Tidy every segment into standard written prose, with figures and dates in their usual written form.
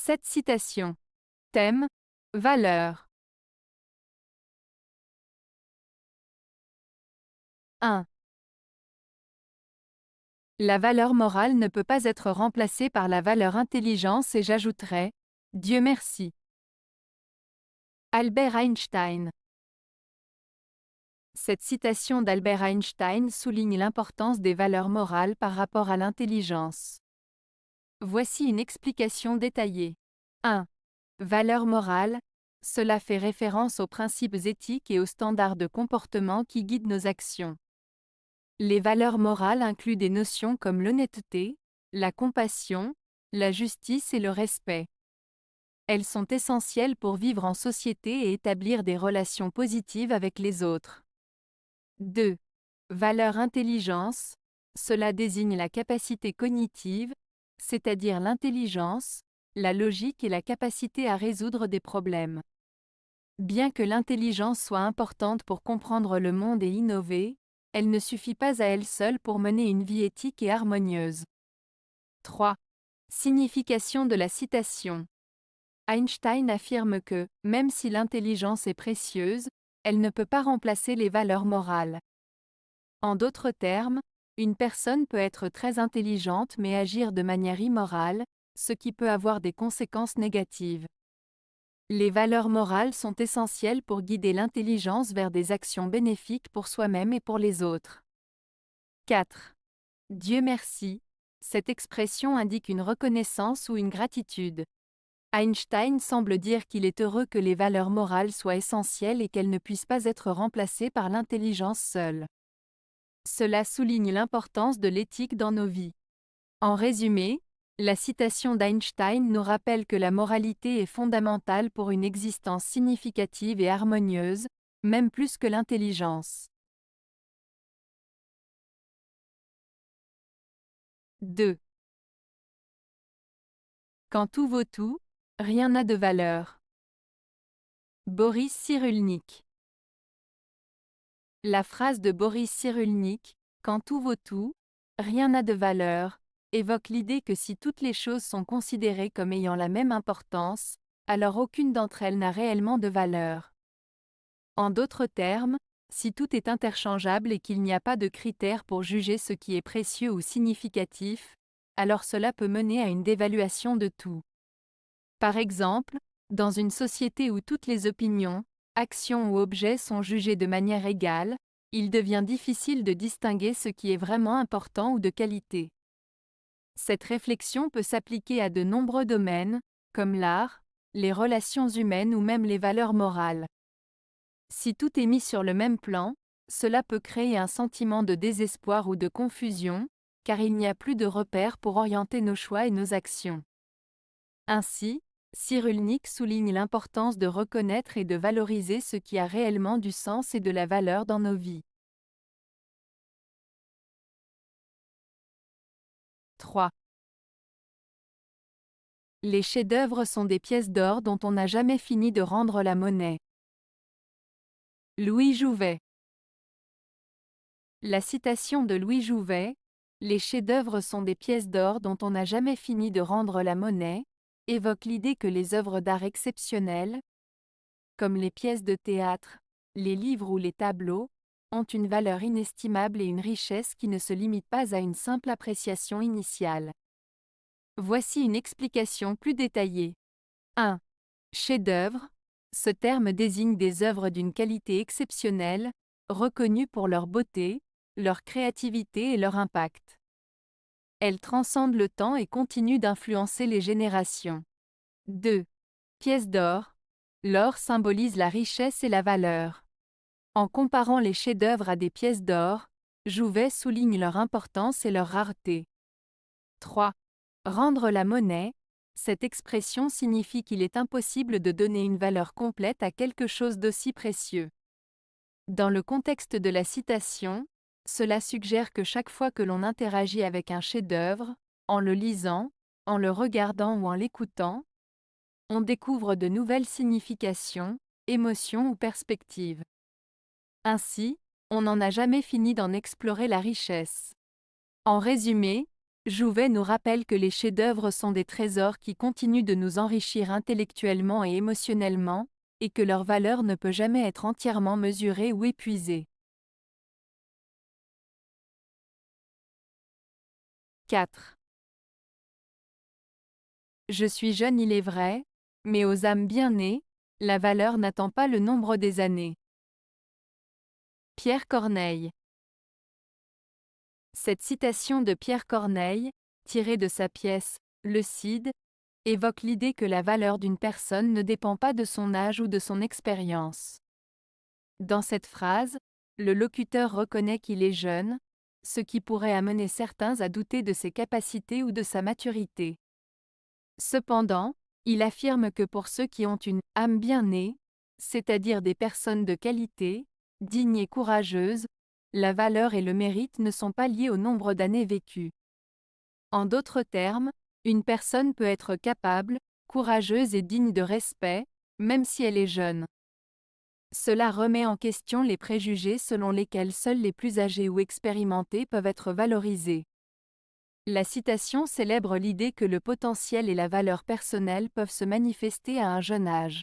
Cette citation. Thème. Valeur. 1. La valeur morale ne peut pas être remplacée par la valeur intelligence et j'ajouterais « Dieu merci ». Albert Einstein. Cette citation d'Albert Einstein souligne l'importance des valeurs morales par rapport à l'intelligence. Voici une explication détaillée. 1. Valeurs morales. Cela fait référence aux principes éthiques et aux standards de comportement qui guident nos actions. Les valeurs morales incluent des notions comme l'honnêteté, la compassion, la justice et le respect. Elles sont essentielles pour vivre en société et établir des relations positives avec les autres. 2. Valeur intelligence. Cela désigne la capacité cognitive, c'est-à-dire l'intelligence, la logique et la capacité à résoudre des problèmes. Bien que l'intelligence soit importante pour comprendre le monde et innover, elle ne suffit pas à elle seule pour mener une vie éthique et harmonieuse. 3. Signification de la citation. Einstein affirme que, même si l'intelligence est précieuse, elle ne peut pas remplacer les valeurs morales. En d'autres termes, une personne peut être très intelligente mais agir de manière immorale, ce qui peut avoir des conséquences négatives. Les valeurs morales sont essentielles pour guider l'intelligence vers des actions bénéfiques pour soi-même et pour les autres. 4. Dieu merci. Cette expression indique une reconnaissance ou une gratitude. Einstein semble dire qu'il est heureux que les valeurs morales soient essentielles et qu'elles ne puissent pas être remplacées par l'intelligence seule. Cela souligne l'importance de l'éthique dans nos vies. En résumé, la citation d'Einstein nous rappelle que la moralité est fondamentale pour une existence significative et harmonieuse, même plus que l'intelligence. 2. Quand tout vaut tout, rien n'a de valeur. Boris Cyrulnik. La phrase de Boris Cyrulnik, « Quand tout vaut tout, rien n'a de valeur », évoque l'idée que si toutes les choses sont considérées comme ayant la même importance, alors aucune d'entre elles n'a réellement de valeur. En d'autres termes, si tout est interchangeable et qu'il n'y a pas de critères pour juger ce qui est précieux ou significatif, alors cela peut mener à une dévaluation de tout. Par exemple, dans une société où toutes les opinions, actions ou objets sont jugés de manière égale, il devient difficile de distinguer ce qui est vraiment important ou de qualité. Cette réflexion peut s'appliquer à de nombreux domaines, comme l'art, les relations humaines ou même les valeurs morales. Si tout est mis sur le même plan, cela peut créer un sentiment de désespoir ou de confusion, car il n'y a plus de repères pour orienter nos choix et nos actions. Ainsi, Cyrulnik souligne l'importance de reconnaître et de valoriser ce qui a réellement du sens et de la valeur dans nos vies. 3. Les chefs-d'œuvre sont des pièces d'or dont on n'a jamais fini de rendre la monnaie. Louis Jouvet. La citation de Louis Jouvet, « Les chefs-d'œuvre sont des pièces d'or dont on n'a jamais fini de rendre la monnaie », évoque l'idée que les œuvres d'art exceptionnelles, comme les pièces de théâtre, les livres ou les tableaux, ont une valeur inestimable et une richesse qui ne se limite pas à une simple appréciation initiale. Voici une explication plus détaillée. 1. Chef-d'œuvre. Ce terme désigne des œuvres d'une qualité exceptionnelle, reconnues pour leur beauté, leur créativité et leur impact. Elles transcendent le temps et continuent d'influencer les générations. 2. Pièces d'or. L'or symbolise la richesse et la valeur. En comparant les chefs-d'œuvre à des pièces d'or, Jouvet souligne leur importance et leur rareté. 3. Rendre la monnaie. Cette expression signifie qu'il est impossible de donner une valeur complète à quelque chose d'aussi précieux. Dans le contexte de la citation, cela suggère que chaque fois que l'on interagit avec un chef-d'œuvre, en le lisant, en le regardant ou en l'écoutant, on découvre de nouvelles significations, émotions ou perspectives. Ainsi, on n'en a jamais fini d'en explorer la richesse. En résumé, Jouvet nous rappelle que les chefs-d'œuvre sont des trésors qui continuent de nous enrichir intellectuellement et émotionnellement, et que leur valeur ne peut jamais être entièrement mesurée ou épuisée. 4. Je suis jeune, il est vrai, mais aux âmes bien nées, la valeur n'attend pas le nombre des années. Pierre Corneille. Cette citation de Pierre Corneille, tirée de sa pièce Le Cid, évoque l'idée que la valeur d'une personne ne dépend pas de son âge ou de son expérience. Dans cette phrase, le locuteur reconnaît qu'il est jeune, ce qui pourrait amener certains à douter de ses capacités ou de sa maturité. Cependant, il affirme que pour ceux qui ont une âme bien née, c'est-à-dire des personnes de qualité, dignes et courageuses, la valeur et le mérite ne sont pas liés au nombre d'années vécues. En d'autres termes, une personne peut être capable, courageuse et digne de respect, même si elle est jeune. Cela remet en question les préjugés selon lesquels seuls les plus âgés ou expérimentés peuvent être valorisés. La citation célèbre l'idée que le potentiel et la valeur personnelle peuvent se manifester à un jeune âge.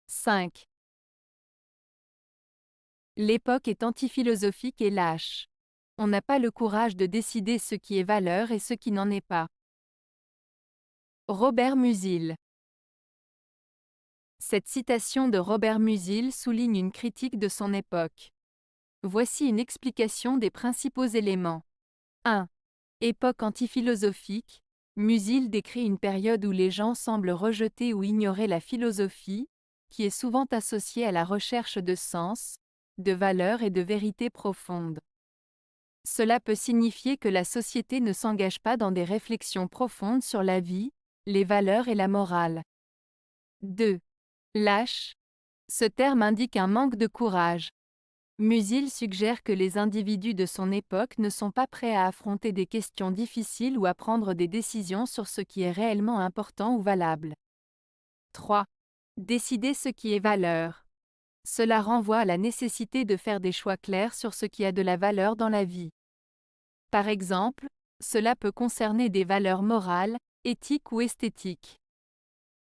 5. L'époque est antiphilosophique et lâche. On n'a pas le courage de décider ce qui est valeur et ce qui n'en est pas. Robert Musil. Cette citation de Robert Musil souligne une critique de son époque. Voici une explication des principaux éléments. 1. Époque antiphilosophique. Musil décrit une période où les gens semblent rejeter ou ignorer la philosophie, qui est souvent associée à la recherche de sens, de valeurs et de vérités profondes. Cela peut signifier que la société ne s'engage pas dans des réflexions profondes sur la vie, les valeurs et la morale. 2. Lâche. Ce terme indique un manque de courage. Musil suggère que les individus de son époque ne sont pas prêts à affronter des questions difficiles ou à prendre des décisions sur ce qui est réellement important ou valable. 3. Décider ce qui est valeur. Cela renvoie à la nécessité de faire des choix clairs sur ce qui a de la valeur dans la vie. Par exemple, cela peut concerner des valeurs morales, éthiques ou esthétiques.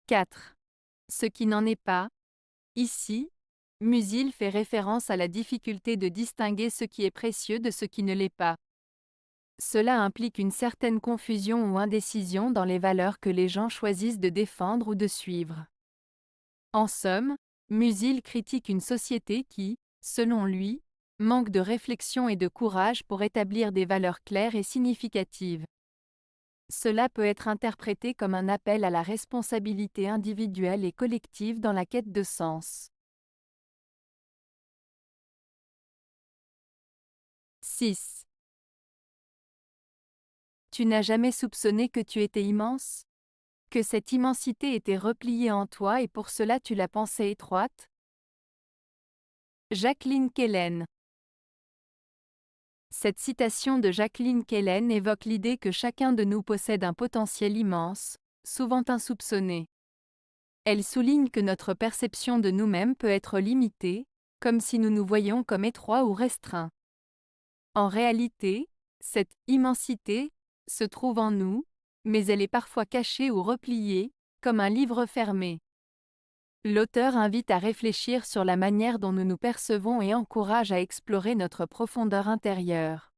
4. Ce qui n'en est pas. Ici, Musil fait référence à la difficulté de distinguer ce qui est précieux de ce qui ne l'est pas. Cela implique une certaine confusion ou indécision dans les valeurs que les gens choisissent de défendre ou de suivre. En somme, Musil critique une société qui, selon lui, manque de réflexion et de courage pour établir des valeurs claires et significatives. Cela peut être interprété comme un appel à la responsabilité individuelle et collective dans la quête de sens. 6. Tu n'as jamais soupçonné que tu étais immense? Que cette immensité était repliée en toi et pour cela tu la pensais étroite? Jacqueline Kellen. Cette citation de Jacqueline Kellen évoque l'idée que chacun de nous possède un potentiel immense, souvent insoupçonné. Elle souligne que notre perception de nous-mêmes peut être limitée, comme si nous nous voyions comme étroits ou restreints. En réalité, cette immensité se trouve en nous, mais elle est parfois cachée ou repliée, comme un livre fermé. L'auteur invite à réfléchir sur la manière dont nous nous percevons et encourage à explorer notre profondeur intérieure.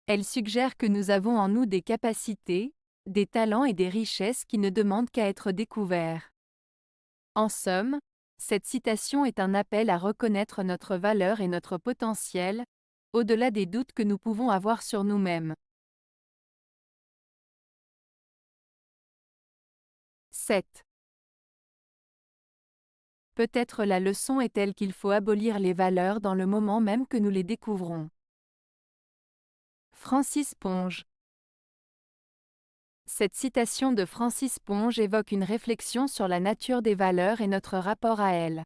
Elle suggère que nous avons en nous des capacités, des talents et des richesses qui ne demandent qu'à être découverts. En somme, cette citation est un appel à reconnaître notre valeur et notre potentiel, au-delà des doutes que nous pouvons avoir sur nous-mêmes. 7. Peut-être la leçon est-elle qu'il faut abolir les valeurs dans le moment même que nous les découvrons. Francis Ponge. Cette citation de Francis Ponge évoque une réflexion sur la nature des valeurs et notre rapport à elles.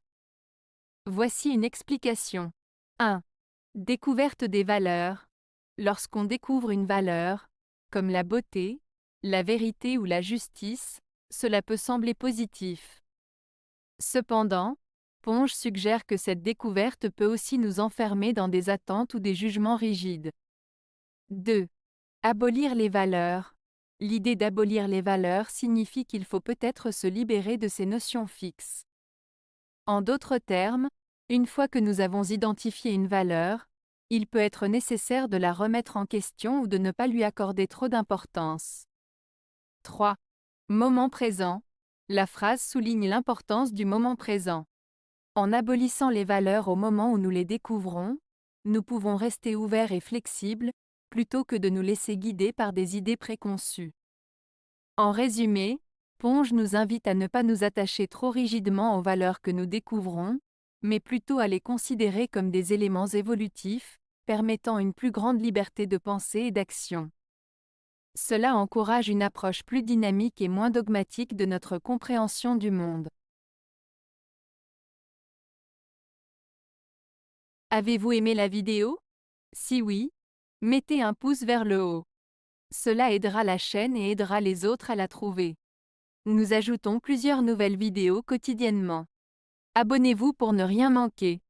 Voici une explication. 1. Découverte des valeurs. Lorsqu'on découvre une valeur, comme la beauté, la vérité ou la justice, cela peut sembler positif. Cependant, Ponge suggère que cette découverte peut aussi nous enfermer dans des attentes ou des jugements rigides. 2. Abolir les valeurs. L'idée d'abolir les valeurs signifie qu'il faut peut-être se libérer de ces notions fixes. En d'autres termes, une fois que nous avons identifié une valeur, il peut être nécessaire de la remettre en question ou de ne pas lui accorder trop d'importance. 3. Moment présent. La phrase souligne l'importance du moment présent. En abolissant les valeurs au moment où nous les découvrons, nous pouvons rester ouverts et flexibles, plutôt que de nous laisser guider par des idées préconçues. En résumé, Ponge nous invite à ne pas nous attacher trop rigidement aux valeurs que nous découvrons, mais plutôt à les considérer comme des éléments évolutifs, permettant une plus grande liberté de pensée et d'action. Cela encourage une approche plus dynamique et moins dogmatique de notre compréhension du monde. Avez-vous aimé la vidéo? Si oui, mettez un pouce vers le haut. Cela aidera la chaîne et aidera les autres à la trouver. Nous ajoutons plusieurs nouvelles vidéos quotidiennement. Abonnez-vous pour ne rien manquer.